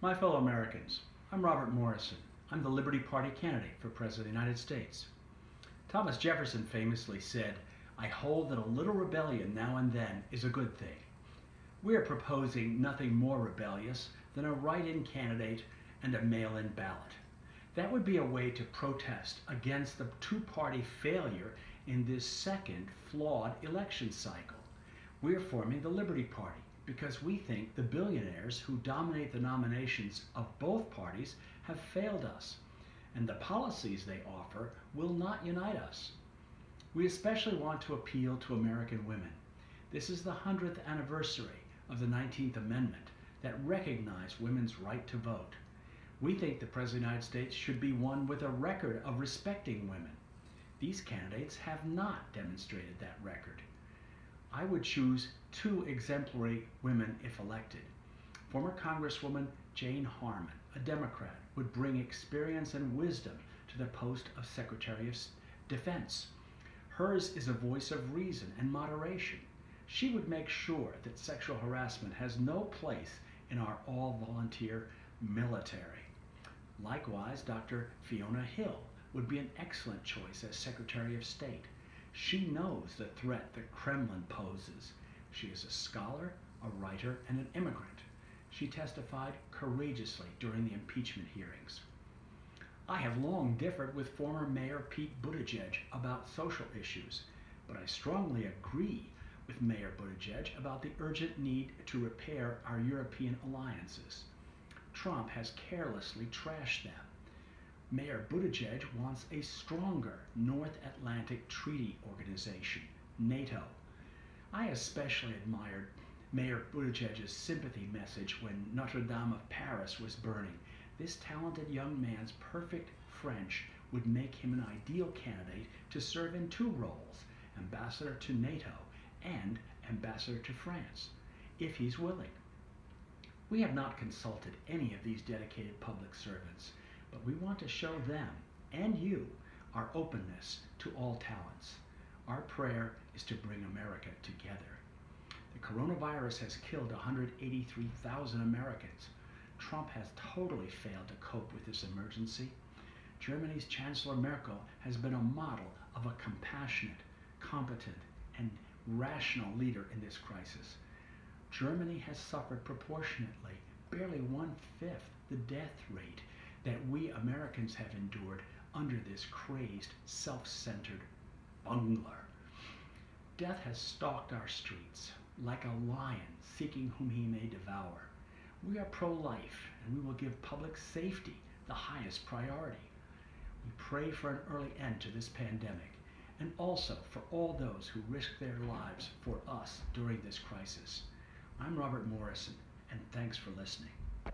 My fellow Americans, I'm Robert Morrison. I'm the Liberty Party candidate for President of the United States. Thomas Jefferson famously said, "I hold that a little rebellion now and then is a good thing." We are proposing nothing more rebellious than a write-in candidate and a mail-in ballot. That would be a way to protest against the two-party failure in this second flawed election cycle. We are forming the Liberty Party because we think the billionaires who dominate the nominations of both parties have failed us, and the policies they offer will not unite us. We especially want to appeal to American women. This is the 100th anniversary of the 19th Amendment that recognized women's right to vote. We think the President of the United States should be one with a record of respecting women. These candidates have not demonstrated that record. I would choose two exemplary women if elected. Former Congresswoman Jane Harman, a Democrat, would bring experience and wisdom to the post of Secretary of Defense. Hers is a voice of reason and moderation. She would make sure that sexual harassment has no place in our all-volunteer military. Likewise, Dr. Fiona Hill would be an excellent choice as Secretary of State. She knows the threat the Kremlin poses. She is a scholar, a writer, and an immigrant. She testified courageously during the impeachment hearings. I have long differed with former Mayor Pete Buttigieg about social issues, but I strongly agree with Mayor Buttigieg about the urgent need to repair our European alliances. Trump has carelessly trashed them. Mayor Buttigieg wants a stronger North Atlantic Treaty Organization, NATO. I especially admired Mayor Buttigieg's sympathy message when Notre Dame of Paris was burning. This talented young man's perfect French would make him an ideal candidate to serve in two roles, ambassador to NATO and ambassador to France, if he's willing. We have not consulted any of these dedicated public servants, but we want to show them and you our openness to all talents. Our prayer is to bring America together. The coronavirus has killed 183,000 Americans. Trump has totally failed to cope with this emergency. Germany's Chancellor Merkel has been a model of a compassionate, competent, and rational leader in this crisis. Germany has suffered proportionately, barely 1/5 the death rate that we Americans have endured under this crazed, self-centered bungler. Death has stalked our streets like a lion seeking whom he may devour. We are pro-life, and we will give public safety the highest priority. We pray for an early end to this pandemic, and also for all those who risk their lives for us during this crisis. I'm Robert Morrison, and thanks for listening.